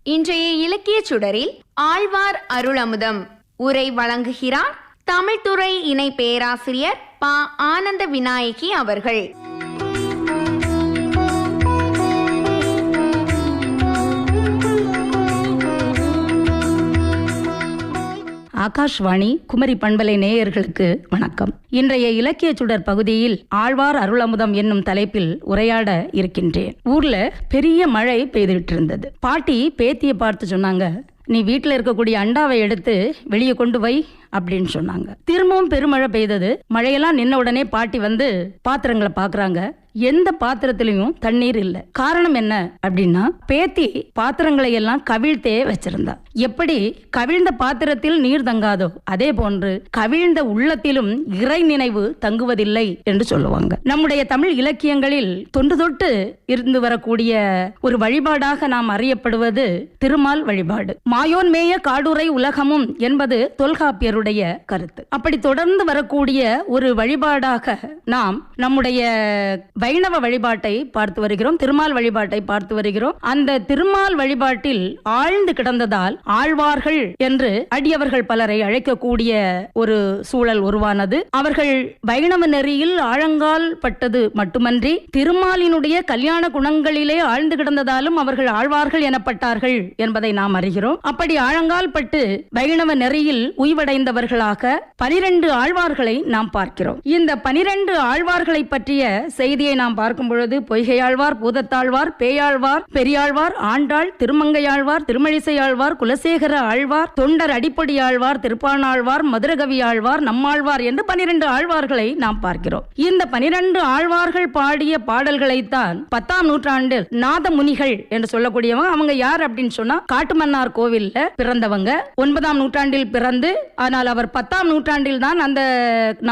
இன்றைய இலக்கிய சுடரில் ஆழ்வார் அருளமுதம் உரை வழங்குகிறார் தமிழ்துறை இணை பேராசிரியர் ப. ஆனந்த விநாயகி அவர்கள். ஆகாஷ்வாணி குமரி பண்பலை நேயர்களுக்கு வணக்கம். இன்றைய இலக்கிய சுடர் பகுதியில் ஆழ்வார் அருளமுதம் என்னும் தலைப்பில் உரையாட இருக்கின்றேன். ஊர்ல பெரிய மழை பெய்துகிட்டு இருந்தது. பாட்டி பேத்தியை பார்த்து சொன்னாங்க, நீ வீட்டில் இருக்கக்கூடிய அண்டாவை எடுத்து வெளியே கொண்டு வை அப்படின்னு சொன்னாங்க. திரும்பவும் பெருமழை பெய்தது. மழையெல்லாம் நின்ன உடனே பாட்டி வந்து பாத்திரங்களை பாக்குறாங்க. எந்த பாத்திரத்திலையும் தண்ணீர் இல்லை. காரணம் என்ன அப்படின்னா, பேத்தி பாத்திரங்களை எல்லாம் கவிழ்த்தே வச்சிருந்தா. எப்படி கவிழ்ந்த பாத்திரத்தில் நீர் தங்காதோ அதே போன்று கவிழ்ந்த உள்ளத்திலும் இறை நினைவு தங்குவதில்லை என்று சொல்லுவாங்க. நம்முடைய தமிழ் இலக்கியங்களில் தொன்று தொட்டு இருந்து வரக்கூடிய ஒரு வழிபாடாக நாம் அறியப்படுவது திருமால் வழிபாடு. மாயோன் மேய காடுரை உலகமும் என்பது தொல்காப்பியருடைய கருத்து. அப்படி தொடர்ந்து வரக்கூடிய ஒரு வழிபாடாக நாம் நம்முடைய வைணவ வழிபாட்டை பார்த்து வருகிறோம், திருமால் வழிபாட்டை பார்த்து வருகிறோம். அந்த திருமால் வழிபாட்டில் ஆழ்ந்து கிடந்ததால் ஆழ்வார்கள் என்று அடியவர்கள் பலரை அழைக்கக்கூடிய ஒரு சூழல் உருவானது. அவர்கள் வைணவ நெறியில் ஆழங்கால் பட்டது மட்டுமன்றி திருமாலினுடைய கல்யாண குணங்களிலே ஆழ்ந்து கிடந்ததாலும் அவர்கள் ஆழ்வார்கள் எனப்பட்டார்கள் என்பதை நாம் அறிகிறோம். அப்படி ஆழங்கால் பட்டு வைணவ நெறியில் உய்வடைந்தவர்களாக 12 ஆழ்வார்களை நாம் பார்க்கிறோம். இந்த 12 ஆழ்வார்களை பற்றிய செய்தியை நாம் பார்க்கும் பொழுது பொய்கையாழ்வார், பூதத்தாழ்வார், பேயாழ்வார், பெரியாழ்வார், ஆண்டாள், திருமங்கையாழ்வார், திருமழிசையாழ்வார், குலசேகர ஆழ்வார், தொண்டர் அடிப்பொடி ஆழ்வார், திருப்பாணாழ்வார், மதுரகவி ஆழ்வார், நம்மாழ்வார் என்று 12 ஆழ்வார்களை நாம் பார்க்கிறோம். இந்த 12 ஆழ்வார்கள் பாடிய பாடல்களைத்தான் 10ஆம் நூற்றாண்டில் நாதமுனிகள் என்று சொல்லக்கூடியவங்க. அவங்க யார் அப்படின்னு சொன்னா, காட்டுமன்னார் கோவில்ல பிறந்தவங்க. 9ஆம் நூற்றாண்டில் பிறந்து, ஆனால் அவர் 10ஆம் நூற்றாண்டில் தான் அந்த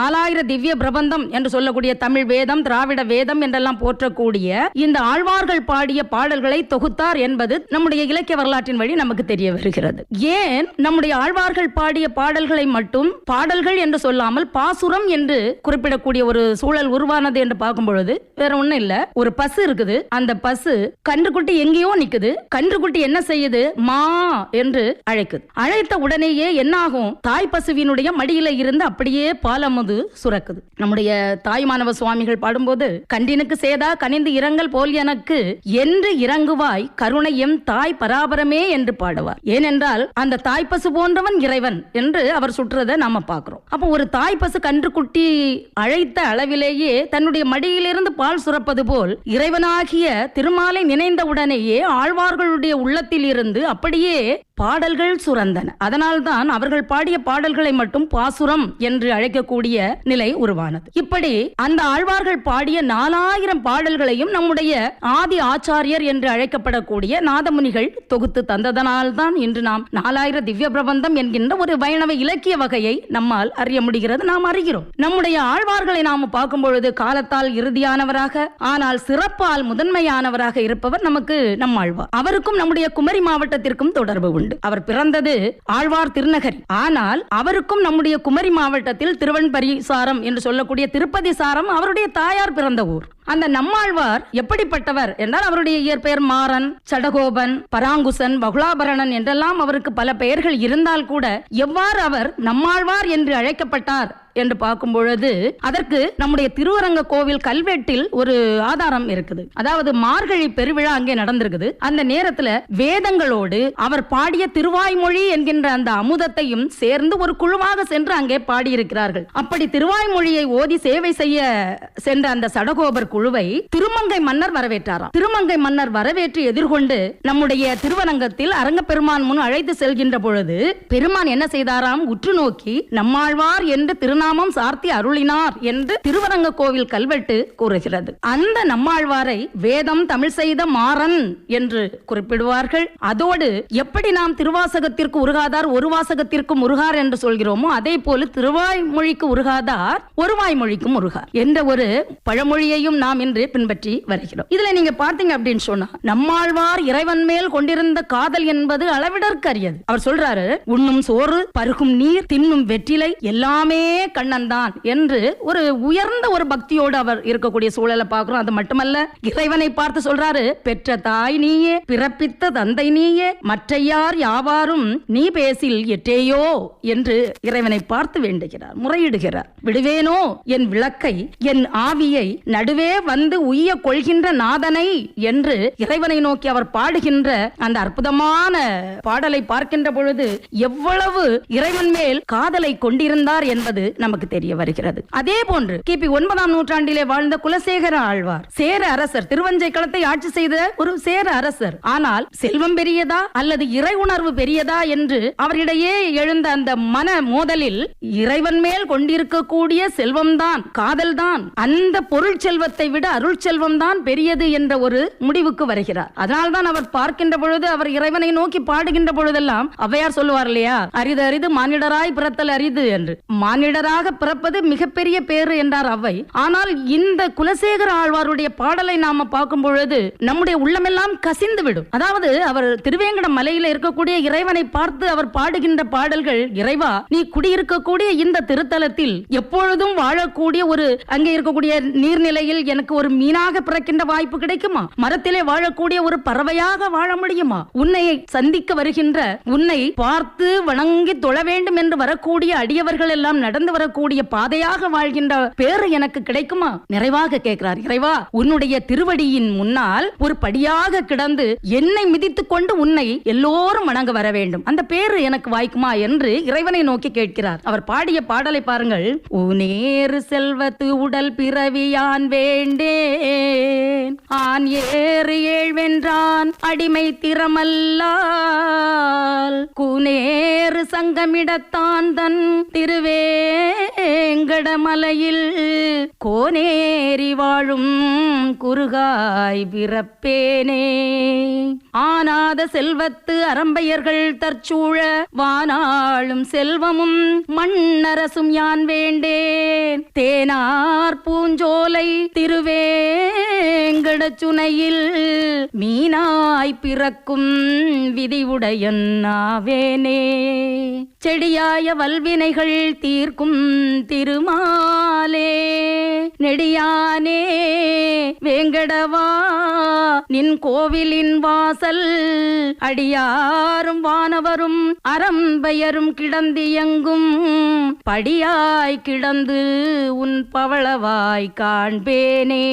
4000 திவ்ய பிரபந்தம் என்று சொல்லக்கூடிய தமிழ் வேதம், திராவிட வேதம் என்றெல்லாம் போற்றக்கூடிய இந்த ஆழ்வார்கள் பாடிய பாடல்களை தொகுத்தார் என்பது நம்முடைய இலக்கிய வரலாற்றின் வழி நமக்கு தெரிய வருகிறது. ஏன் நம்முடைய ஆழ்வார்கள் பாடிய பாடல்களை மட்டும் பாடல்கள் என்று சொல்லாமல் பாசுரம் என்று குறிப்பிடக்கூடிய ஒரு சூழல் உருவானது என்று பார்க்கும் பொழுது வேற ஒண்ணும் இல்ல. ஒரு பசு இருக்குது. அந்த பசு கன்றுக்குட்டி எங்கேயோ நிக்குது. கன்றுக்குட்டி என்ன செய்யுது? மா என்று அழைக்குது. அழைத்த உடனேயே என்ன ஆகும்? தாய் பசுவினுடைய மடியில இருந்து அப்படியே பாலமுது சுரக்குது. நம்முடைய தாய்மானவ சுவாமிகள் பாடும்போது, கண்டினுக்கு சேதா கனிந்து இரங்கல் போல் எனக்கு என்று இறங்குவாய் கருணை எம் தாய் பராபரமே என்று பாடுவார். ஏனென்றால் அந்த தாய்ப்பசு போன்றவன் இறைவன் என்று அவர் சுற்றுறதை நாம பார்க்கிறோம். அப்போ ஒரு தாய்ப்பசு கன்றுக்குட்டி அழைத்த அளவிலேயே தன்னுடைய மடியிலிருந்து பால் சுரப்பது போல் இறைவனாகிய திருமாலை நினைந்த உடனேயே ஆழ்வார்களுடைய உள்ளத்தில் இருந்து அப்படியே பாடல்கள் சுரந்தன. அதனால்தான் அவர்கள் பாடிய பாடல்களை மட்டும் பாசுரம் என்று அழைக்கக்கூடிய நிலை உருவானது. இப்படி அந்த ஆழ்வார்கள் பாடிய 4000 பாடல்களையும் நம்முடைய ஆதி ஆச்சாரியர் என்று அழைக்கப்படக்கூடிய நாதமுனிகள் தொகுத்து தந்ததனால்தான் இன்று நாம் 4000 திவ்ய பிரபந்தம் என்கின்ற ஒரு வைணவ இலக்கிய வகையை நம்மால் அறிய முடிகிறது, நாம் அறிகிறோம். நம்முடைய ஆழ்வார்களை நாம் பார்க்கும் பொழுது காலத்தால் இறுதியானவராக, ஆனால் சிறப்பால் முதன்மையானவராக இருப்பவர் நமக்கு நம்மாழ்வார். அவருக்கும் நம்முடைய குமரி மாவட்டத்திற்கும் தொடர்பு உண்டு. அவர் பிறந்தது ஆழ்வார் திருநகரி. ஆனால் அவருக்கும் நம்முடைய குமரி மாவட்டத்தில் திருவன்பரி சாரம் என்று சொல்லக்கூடிய திருப்பதி சாரம் அவருடைய தாயார் பிறந்த ஊர். அந்த நம்மாழ்வார் எப்படிப்பட்டவர் என்றால், அவருடைய இயற்பெயர் மாறன், சடகோபன், பராங்குசன், பகுலாபரணன் என்றெல்லாம் அவருக்கு பல பெயர்கள் இருந்தால் கூட எவ்வாறு அவர் நம்மாழ்வார் என்று அழைக்கப்பட்டார் என்று பார்க்கும் பொழுது அதற்கு நம்முடைய திருவரங்க கோவில் கல்வெட்டில் ஒரு ஆதாரம் இருக்குது. அதாவது மார்கழி பெருவிழா அங்கே நடந்திருக்குது. அந்த நேரத்தில் வேதங்களோடு அவர் பாடிய திருவாய்மொழி என்கின்ற அந்த அமுதத்தையும் சேர்ந்து ஒரு குழுவாக சென்று அங்கே பாடியிருக்கிறார்கள். அப்படி திருவாய்மொழியை ஓதி சேவை செய்ய சென்ற அந்த சடகோபர் குழுவை திருமங்கை மன்னர் வரவேற்றாராம். திருமங்கை மன்னர் வரவேற்று எதிர்கொண்டு நம்முடைய திருவரங்கத்தில் அரங்கப்பெருமான் முன் அழைத்து செல்கின்ற பொழுது பெருமான் என்ன செய்தாராம்? உற்று நோக்கி நம்மாழ்வார் என்று திருநாமம் சார்த்தி அருளினார் என்று திருவரங்க கோவில் கல்வெட்டு கூறுகிறது. அந்த நம்மாழ்வாரை வேதம் தமிழ் செய்த மாறன் என்று குறிப்பிடுவார்கள். அதோடு எப்படி நாம் திருவாசகத்திற்கு உருகாதார் ஒரு வாசகத்திற்கும் உருகார் என்று சொல்கிறோமோ அதே போல திருவாய்மொழிக்கு உருகாதார் ஒரு வாய்மொழிக்கும் உருகார் என்ற ஒரு பழமொழியையும் நாம் இன்று பின்பற்றி வருகிறோம். இதுல நீங்க பார்த்தீங்க அப்படின்னு சொன்னா, நம்மாழ்வார் இறைவன் மேல் கொண்டிருந்த காதல் என்பது அளவிடற்கரியது. அவர் சொல்றாரு, உண்ணும் சோறு, பருகும் நீர், தின்னும் வெற்றிலை எல்லாமே கண்ணன் தான் என்று ஒரு உயர்ந்த ஒரு பக்தியோடு அவர் இருக்கக்கூடிய சூழலை பார்க்கிறோம். அது மட்டுமல்ல, இறைவனை பார்த்து சொல்றாரு, பெற்ற தாய் நீயே, பிறப்பித்த தந்தை நீயே, மற்றையார் யாவாரும் நீ பேசில் எட்டேயோ என்று இறைவனை பார்த்து வேண்டுகிறார், முறையிடுகிறார். விடுவேனோ என் விளக்கை, என் ஆவியை, நடுவே வந்து உய்ய கொள்கின்ற நாதனை என்று இறைவனை நோக்கி அவர் பாடுகின்ற அந்த அற்புதமான பாடலை பார்க்கின்ற பொழுது எவ்வளவு இறைவன் மேல் காதலை கொண்டிருந்தார் என்பது நமக்கு தெரிய வருகிறது. அதே போன்று கிபி 9ஆம் நூற்றாண்டிலே வாழ்ந்த குலசேகர ஆழ்வார், சேர அரசர், திருவஞ்சை களத்தை ஆட்சி செய்த ஒரு சேர அரசர். ஆனால் செல்வம் பெரியதா அல்லது இறை உணர்வு பெரியதா என்று அவரிடையே எழுந்த அந்த மன மோதலில் இறைவன் மேல் கொண்டிருக்கக்கூடிய செல்வம்தான், காதல்தான், அந்த பொருள் செல்வத்தை விட அருள் செல்வம் தான் பெரியது என்ற ஒரு முடிவுக்கு வருகிறார். அதனால்தான் அவர் பார்க்கின்ற பொழுது, அவர் இறைவனை நோக்கி பாடுகின்ற பொழுதெல்லாம் ஔவையார் சொல்லுவார் இல்லையா, அரிது அரிது மானிடராய் பிறத்தல் அரிது என்று. மானிடராக பிறப்பது மிகப்பெரிய பேரு என்றார் ஔவை. ஆனால் இந்த குலசேகர ஆழ்வாருடைய பாடலை நாம பார்க்கும் பொழுது நம்முடைய உள்ளமெல்லாம் கசிந்து விடும். அதாவது அவர் திருவேங்கட மலையில இருக்கக்கூடிய இறைவனை பார்த்து அவர் பாடுகின்ற பாடல்கள், இறைவா நீ குடியிருக்கக்கூடிய இந்த திருத்தலத்தில் எப்பொழுதும் வாழக்கூடிய ஒரு, அங்கே இருக்கக்கூடிய நீர்நிலையில் எனக்கு ஒரு மீனாக பிறக்கின்ற வாய்ப்பு கிடைக்குமா? மரத்திலே வாழக்கூடிய ஒரு பறவையாக வாழ முடியுமா? உன்னை சந்திக்க வருகின்ற, உன்னை பார்த்து வணங்கி தொழ வேண்டும் என்று வரக்கூடிய அடியவர்கள் எல்லாம் நடந்து வரக்கூடிய பாதையாக வாழ்கின்ற பேரு எனக்கு கிடைக்குமா? நிறைவாக கேட்கிறார். இறைவா உன்னுடைய திருவடியின் முன்னால் ஒரு படியாக கிடந்து என்னை மிதித்துக் கொண்டு உன்னை எல்லோரும் வணங்க வர வேண்டும், அந்த பேரு எனக்கு வாய்க்குமா என்று இறைவனை நோக்கி கேட்கிறார். அவர் பாடிய பாடலை பாருங்கள். உனேறு செல்வத்து உடல் பிறவியான் வேண்டேன், ஆன் ஏறு ஏழ்வென்றான் அடிமை திறமல்லால், குனேறு சங்கமிடத்தான் தன் திருவேங்கடமலையில் கோனேறி வாழும் குறுகாய் பிறப்பேனே. ஆனாத செல்வத்து அரம்பையர்கள் தற்சூழ வானாளும் செல்வமும் மண்ணரசும் யான் வேண்டேன், தேனார் பூஞ்சோலை திருவேங்கட சுனையில் மீனாய் பிறக்கும் விதிவுடையன் ஆவேனே. செடியாய வல்வினைகள் தீர்க்கும் திருமாலே, நெடியானே வேங்கடவா நின் கோவிலின் வாசல், அடியாரும் வானவரும் அறம்பெயரும் கிடந்தியங்கும் படியாய் கிடந்து உன் பவளவாய் காண்பேனே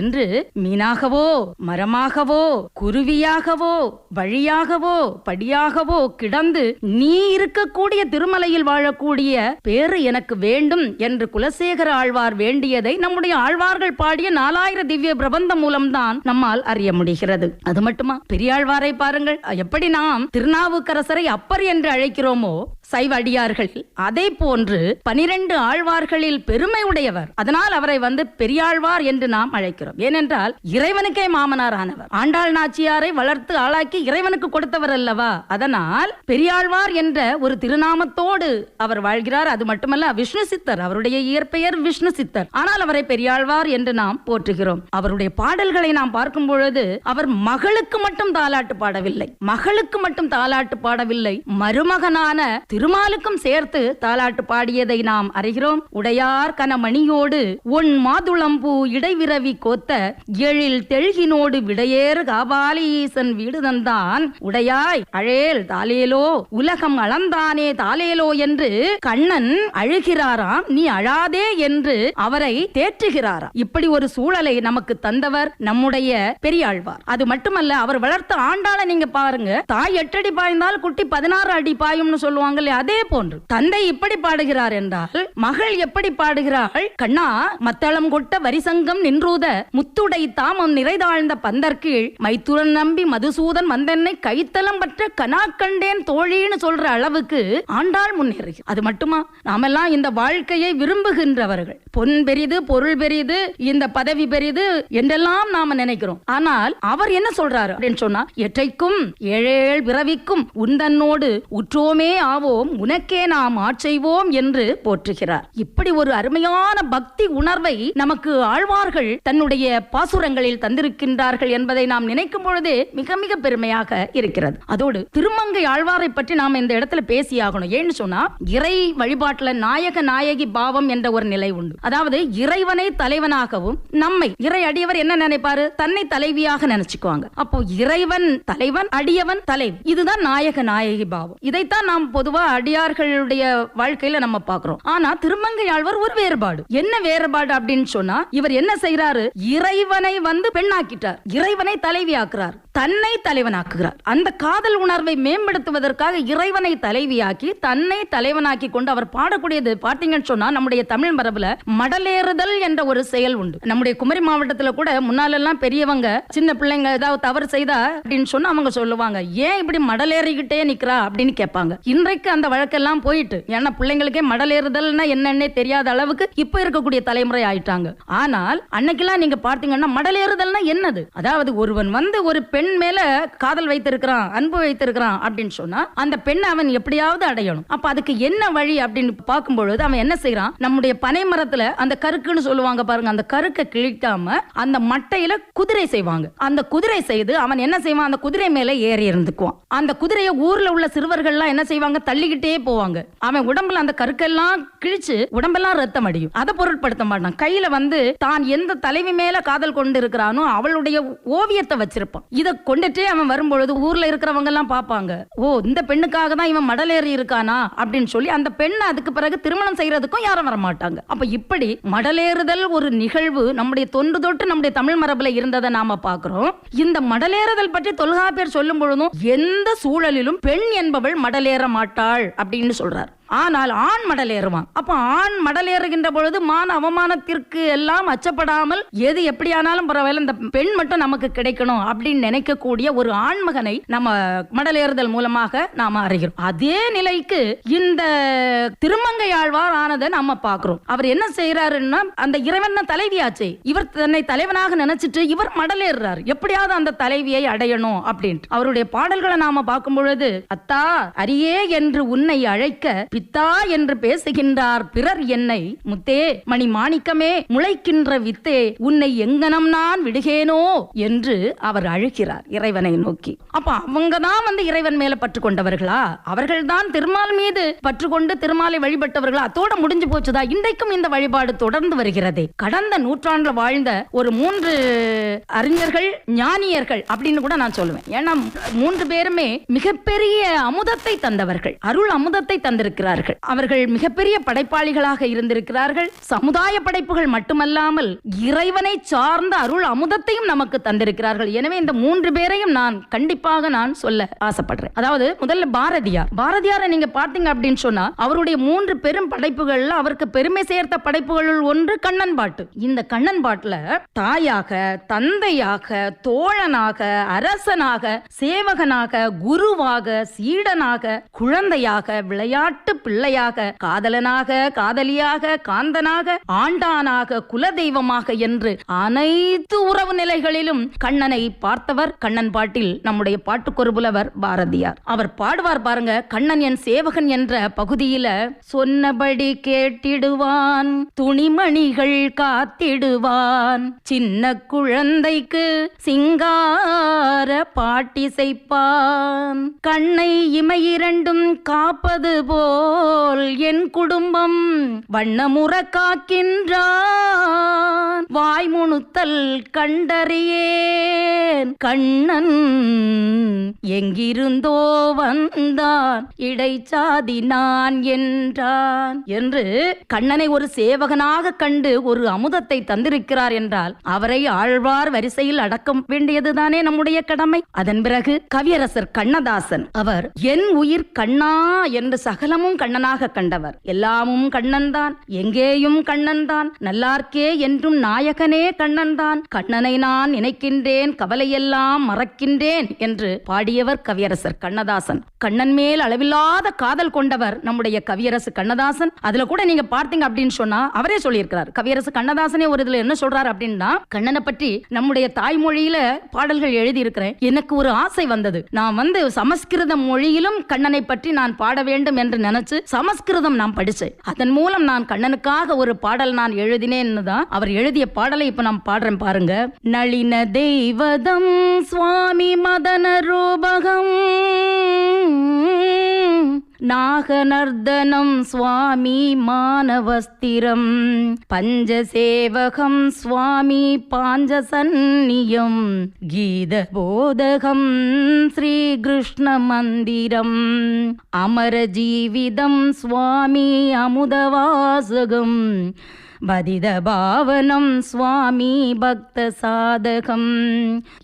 என்று மீனாகவோ மரமாகவோ குருவியாகவோ வழியாகவோ படியாகவோ கிடந்து நீ இருக்கக்கூடிய திருமலையில் வாழக்கூடிய பேரு எனக்கு வேண்டும் என்று குலசேகர ஆழ்வார் வேண்டியதை நம்முடைய ஆழ்வார்கள் பாடிய 4000 திவ்ய பிரபந்தம் மூலம்தான் நம்மால் அறிய முடிகிறது. அது மட்டுமா, பெரியாழ்வாரை பாருங்கள். எப்படி நாம் திருநாவுக்கரசரை அப்பர் என்று அழைக்கிறோமோ சைவ அடியார்கள், அதை போன்று 12 ஆழ்வார்களில் பெருமை உடையவர். அதனால் அவரை பெரியாழ்வார் என்று நாம் அழைக்கிறோம். ஏனென்றால் இறைவனுக்கே மாமனார் ஆனவர், ஆண்டாள் நாச்சியாரை வளர்த்து ஆளாக்கி இறைவனுக்கு கொடுத்தவர் அல்லவா. அதனால் பெரியாழ்வார் என்ற ஒரு திருநாமத்தோடு அவர் வாழ்கிறார். அது மட்டுமல்ல, விஷ்ணு சித்தர், அவருடைய இயற்பெயர் விஷ்ணு சித்தர். ஆனால் அவரை பெரியாழ்வார் என்று நாம் போற்றுகிறோம். அவருடைய பாடல்களை நாம் பார்க்கும் பொழுது அவர் மகளுக்கு மட்டும் தாலாட்டு பாடவில்லை, மகளுக்கு மட்டும் தாலாட்டு பாடவில்லை, மருமகனான திருமாலுக்கும் சேர்த்து தாலாட்டு பாடியதை நாம் அறிகிறோம். உடையார் கனமணியோடு உன் மாதுளம்பூ இடைவிரவி கோத்த எழில் தெழ்கினோடு விடையேறு காபாலி ஈசன் வீடு தந்தான், உடையாய் அழேல் தாலேலோ உலகம் அளந்தானே தாலேலோ என்று கண்ணன் அழுகிறாராம், நீ அழாதே என்று அவரை தேற்றுகிறாராம். இப்படி ஒரு சூழலை நமக்கு தந்தவர் நம்முடைய பெரியாழ்வார். அது மட்டுமல்ல, அவர் வளர்த்த ஆண்டாளை நீங்க பாருங்க, தாய் 8 அடி பாய்ந்தால் குட்டி 16 அடி பாயும்னு சொல்லுவாங்க. அதே போன்று தந்தை இப்படி பாடுகிறார் என்றால் மகள் எப்படி பாடுகிறாள்? கண்ணா மத்தளம் கொட்ட வரிசங்கம் நின்றூத முத்துடை தாமம் நிறைதாழ்ந்த பந்தற்கீழ் மைத்துரன் நம்பி மதுசூதன் வந்தென்னை கைத்தலம் பற்ற கனா கண்டேன் தோழின்னு சொல்ற அளவுக்கு ஆண்டாள் முன்னேறுகிறார். அது மட்டுமா, நாமெல்லாம் இந்த வாழ்க்கையை விரும்புகின்றவர்கள். பொன் பெரிது, பொருள் பெரிது, இந்த பதவி பெரிது என்றெல்லாம் நாம நினைக்கிறோம். ஆனால் அவர் என்ன சொல்றாரு அப்படின்னு சொன்னா, எற்றைக்கும் ஏழேழ் பிறவிக்கும் உந்தன்னோடு உற்றோமே ஆவோ ஆவோம் உனக்கே நாம் ஆட்செய்வோம் என்று போற்றுகிறார். இப்படி ஒரு அருமையான பக்தி உணர்வை நமக்கு ஆழ்வார்கள் தன்னுடைய பாசுரங்களில் தந்திருக்கின்றார்கள் என்பதை நாம் நினைக்கும் பொழுதே மிக மிக பெருமையாக இருக்கிறது. அதோடு திருமங்கை ஆழ்வாரை பற்றி நாம் இந்த இடத்துல பேசியாகணும். ஏன்னு சொன்னா, இறை வழிபாட்டுல நாயக நாயகி பாவம் என்ற ஒரு நிலை உண்டு. அதாவது இறைவனை தலைவனாகவும் நம்மை இறை அடியவர் என்ன நினைப்பாரு, தன்னை தலைவியாக நினைச்சுக்குவாங்க. அப்போ இறைவன் தலைவன், அடியவன் தலைவி, இதுதான் நாயக நாயகி பாவம். இதைத்தான் நாம் பொதுவா அடியார்களுடைய வாழ்க்கையில நம்ம பார்க்கிறோம். ஆனா திருமங்கை ஆழ்வார் ஒரு வேறுபாடு. என்ன வேறுபாடு அப்படின்னு சொன்னா, இவர் என்ன செய்யறாரு, இறைவனை பெண்ணாக்கிட்டார், இறைவனை தலைவி ஆக்குறார், தன்னை தலைவனாக்குகிறார். அந்த காதல் உணர்வை மேம்படுத்துவதற்காக இறைவனை தலைவியாக்கி தன்னை தலைவனாக்கி கொண்டு அவர் பாடக்கூடியது பார்த்தீங்கன்னு சொன்னா, நம்முடைய தமிழ் மரபுல மடலேறுதல் என்ற ஒரு செயல் உண்டு. நம்முடைய குமரி மாவட்டத்துல கூட முன்னாலெல்லாம் பெரியவங்க சின்ன பிள்ளைங்க ஏதாவது தவறு செய்தா அப்படின்னு சொன்னா அவங்க சொல்லுவாங்க, ஏன் இப்படி மடலேறிக்கிட்டே நிக்கிறா அப்படின்னு கேட்பாங்க. இன்றைக்கு அந்த வழக்கெல்லாம் போயிட்டு, ஏன்னா பிள்ளைங்களுக்கே மடலேறுதல்னா என்னன்னே தெரியாத அளவுக்கு இப்ப இருக்கக்கூடிய தலைமுறை ஆயிட்டாங்க. ஆனால் அன்னைக்கெல்லாம் நீங்க பார்த்தீங்கன்னா மடலேறுதல்னா என்னது, அதாவது ஒருவன் ஒரு பெண் மேல காதல் வைத்திருக்கிறான், அன்பு வைத்திருக்கிறான் அப்படின்னு சொன்னா அந்த பெண்ணை அவன் எப்படியாவது அடையணும். அப்ப அதுக்கு என்ன வழி அப்படின்னு பார்க்கும்பொழுது அவன் என்ன செய்யறான், நம்முடைய பனை மரத்துல அந்த கருக்குன்னு சொல்லுவாங்க பாருங்க, அந்த கருக்கை கிழிக்காம அந்த மட்டையில குதிரை செய்வாங்க. அந்த குதிரை செய்து அவன் என்ன செய்வான், அந்த குதிரை மேல ஏறி இருந்துக்குவான். அந்த குதிரையை ஊர்ல உள்ள சிறுவர்கள்லாம் என்ன செய்வாங்க, தள்ளிக்கிட்டே போவாங்க. அவன் உடம்புல அந்த கருக்கெல்லாம் கிழிச்சு உடம்பெல்லாம் ரத்தம் அடியும். அதை பொருட்படுத்த மாட்டான். கையில தான் எந்த தலைவி மேல காதல் கொண்டு இருக்கிறானோ அவளுடைய ஓவியத்தை வச்சிருப்பான். இதை கொண்டுட்டே அவன் வரும்பொழுது ஊர்ல இருக்கிறவங்க எல்லாம் பார்ப்பாங்க, ஓ இந்த பெண்ணுக்காக தான் இவன் மடலேறி இருக்கானா அப்படின்னு சொல்லி அந்த பெண்ணை அதுக்கு பிறகு திருமணம் செய்யறதுக்கும் யாரும் வர மாட்டாங்க. அப்ப இப்படி மடலேறுதல் ஒரு நிகழ்வு நம்முடைய தொன்று தொட்டு நம்முடைய தமிழ் மரபுல இருந்ததை நாம பார்க்கிறோம். இந்த மடலேறுதல் பற்றி தொல்காப்பியர் சொல்லும் பொழுதும் எந்த சூழலிலும் பெண் என்பவள் மடலேற மாட்டாள் அப்படின்னு சொல்றார். ஆனால் ஆண் மடலேறுவான். அப்ப ஆண் மடலேறுகின்ற பொழுது மான அவமானத்திற்கு எல்லாம் அச்சப்படாமல் எது எப்படியானாலும் பரவாயில்ல, இந்த பெண் மட்டும் நமக்கு கிடைக்கணும் அப்படின்னு நினைக்கக்கூடிய ஒரு ஆண்மகனை நம்ம மடலேறுதல் மூலமாக நாம அறிகிறோம். அதே நிலைக்கு இந்த திருமங்கை ஆழ்வார் ஆனதை நம்ம பார்க்கிறோம். அவர் என்ன செய்யறாருன்னா, அந்த இறைவன் தலைவியாச்சே, இவர் தன்னை தலைவனாக நினைச்சிட்டு இவர் மடலேறுறார், எப்படியாவது அந்த தலைவியை அடையணும் அப்படின்ட்டு. அவருடைய பாடல்களை நாம பார்க்கும் பொழுது, அத்தா அரியே என்று உன்னை அழைக்க பித்தா என்று பேசுகின்றார் பிறர் என்னை, முத்தே மணி மாணிக்கமே முளைக்கின்ற வித்தே உன்னை எங்கனம் நான் விடுகேனோ என்று அவர் அழுகிறார் இறைவனை நோக்கி. அப்ப அவங்க தான் இறைவன் மேல பற்று கொண்டவர்களா, அவர்கள் தான் திருமால் மீது பற்று கொண்டு திருமாலை வழிபட்டவர்களா, அதோட முடிஞ்சு போச்சுதா? இன்றைக்கும் இந்த வழிபாடு தொடர்ந்து வருகிறதே. கடந்த நூற்றாண்டுல வாழ்ந்த ஒரு 3 அறிஞர்கள், ஞானியர்கள் அப்படின்னு கூட நான் சொல்லுவேன். ஏன்னா 3 பேருமே மிகப்பெரிய அமுதத்தை தந்தவர்கள், அருள் அமுதத்தை தந்திருக்கிறார்கள். அவர்கள் மிகப்பெரிய படைப்பாளிகளாக இருந்திருக்கிறார்கள். சமுதாய படைப்புகள் மட்டுமல்லாமல் இறைவனை சார்ந்த அருள் அமுதத்தையும் நமக்கு தந்திருக்கிறார்கள். எனவே இந்த 3 பேரையும் நான் கண்டிப்பாக சொல்ல ஆசைப்படுறேன். அதாவது முதல்ல பாரதியாரை நீங்க பார்த்தீங்க அப்படின்னு சொன்னா, அவருடைய 3 பெரும் படைப்புகள்ல அவருக்கு பெருமை சேர்த்த படைப்புகளுள் ஒன்று கண்ணன் பாட்டு. இந்த கண்ணன் பாட்டுல தாயாக, தந்தையாக, தோழனாக, அரசனாக, சேவகனாக, குருவாக, சீடனாக, குழந்தையாக, விளையாட்டு பிள்ளையாக, காதலனாக, காதலியாக, காந்தனாக, ஆண்டானாக, குலதெய்வமாக என்று அனைத்து உறவு நிலைகளிலும் கண்ணனை பார்த்தவர் கண்ணன் பாட்டில் நம்முடைய பாட்டுக்கொரு புலவர் பாரதியார். அவர் பாடுவார் பாருங்க, கண்ணன் என் சேவகன் என்ற பகுதியில, சொன்னபடி கேட்டிடுவான், துணிமணிகள் காத்திடுவான், சின்ன குழந்தைக்கு சிங்கார பாட்டிசைப்பான், கண்ணை இமையிரண்டும் காப்பது போல் என் குடும்பம் வண்ணமுற காக்கின்றான், வாய்முணுத்தல் கண்டறியேன், கண்ணன் எங்கிருந்தோ வந்தான், இடைச்சாதி நான் என்றான் என்று கண்ணனை ஒரு சேவகனாக கண்டு ஒரு அமுதத்தை தந்திருக்கிறார் என்றால் அவரை ஆழ்வார் வரிசையில் அடக்கம் வேண்டியதுதானே நம்முடைய கடமை. அதன் பிறகு கவியரசர் கண்ணதாசன், அவர் என் உயிர் கண்ணா என்று சகலமும் கண்ணனாக கண்டவர். எல்லாமும் கண்ணன் தான், எங்கேயும் கண்ணன் தான், நல்லார்க்கே என்றும் நாயகனே கண்ணன் தான், கண்ணனை நான் நினைக்கின்றேன், கவலையெல்லாம் மறக்கின்றேன் என்று பாடிய பாடியவர் கவியரசர் கண்ணதாசன். கண்ணன் மேல் அளவில்லாத காதல் கொண்டவர் நம்முடைய கவியரசு கண்ணதாசன். அதுல கூட நீங்க பார்த்தீங்க அப்படின்னு சொன்னா அவரே சொல்லியிருக்கிறார். கவியரசு கண்ணதாசனே ஒரு இதுல என்ன சொல்றாரு அப்படின்னா, கண்ணனை பற்றி நம்முடைய தாய்மொழியில பாடல்கள் எழுதி இருக்கிறேன். எனக்கு ஒரு ஆசை வந்தது, நான் சமஸ்கிருத மொழியிலும் கண்ணனை பற்றி நான் பாட வேண்டும் என்று நினைச்சு சமஸ்கிருதம் நான் படிச்சேன். அதன் மூலம் நான் கண்ணனுக்காக ஒரு பாடல் நான் எழுதினேன்னு தான் அவர் எழுதிய பாடலை இப்ப நான் பாடுறேன் பாருங்க. நளின தெய்வதம் சுவாமி மதன ரூபகம் நாகநர்தனம் சுவாமி மானவஸ்திரம் பஞ்சசேவகம் சுவாமி பாஞ்சசன்னியம் கீதபோதகம் ஸ்ரீ கிருஷ்ண மந்திரம் அமரஜீவிதம் சுவாமி அமுதவாசகம் பதித பாவனம் சுவாமி பக்த சாதகம்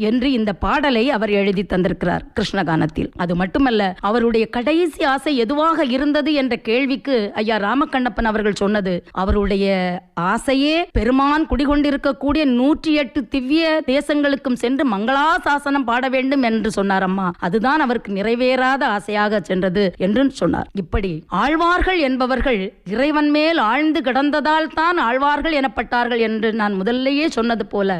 என்று இந்த பாடலை அவர் எழுதி தந்திருக்கிறார் கிருஷ்ணகானத்தில். அது மட்டுமல்ல, அவருடைய கடைசி ஆசை எதுவாக இருந்தது என்ற கேள்விக்கு ஐயா ராமக்கண்ணப்பன் அவர்கள் சொன்னது, அவருடைய ஆசையே பெருமான் குடிகொண்டிருக்கக்கூடிய 108 திவ்ய தேசங்களுக்கும் சென்று மங்களாசாசனம் பாட வேண்டும் என்று சொன்னார் அம்மா. அதுதான் அவருக்கு நிறைவேறாத ஆசையாக சென்றது என்று சொன்னார். இப்படி ஆழ்வார்கள் என்பவர்கள் இறைவன் மேல் ஆழ்ந்து கிடந்ததால் தான் ஆழ்வார்கள் எனப்பட்டார்கள் என்று நான் முதல்லேயே சொன்னது போல,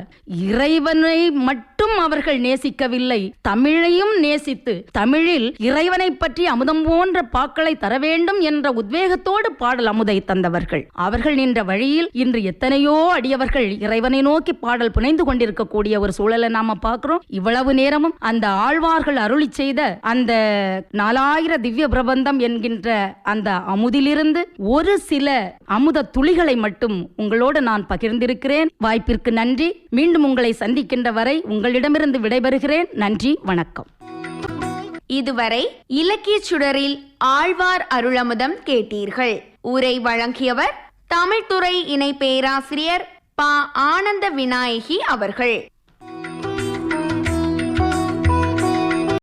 இறைவனை மட்டும் அவர்கள் நேசிக்கவில்லை, தமிழையும் நேசித்து தமிழில் இறைவனை பற்றி அமுதம் போன்ற பாக்களை தர வேண்டும் என்ற உத்வேகத்தோடு பாடல் அமுதை தந்தவர்கள். அவர்கள் நின்ற வழியில் இன்று எத்தனையோ அடியவர்கள் இறைவனை நோக்கி பாடல் புனைந்து கொண்டிருக்கக்கூடிய ஒரு சூழலை நாம பார்க்கிறோம். இவ்வளவு நேரமும் அந்த ஆழ்வார்கள் அருளி செய்த அந்த 4000 திவ்ய பிரபந்தம் என்கின்ற அந்த அமுதிலிருந்து ஒரு சில அமுத துளிகளை மட்டும் உங்களோடு நான் பகிர்ந்திருக்கிறேன். வாய்ப்பிற்கு நன்றி. மீண்டும் உங்களை சந்திக்கின்ற வரை உங்களிடமிருந்து விடைபெறுகிறேன். நன்றி, வணக்கம். இதுவரை இலக்கிய சுடரில் ஆழ்வார் அருளமுதம் கேட்டீர்கள். உரை வழங்கியவர் தமிழ்துறை இணை பேராசிரியர் பா. ஆனந்த விநாயகி அவர்கள்.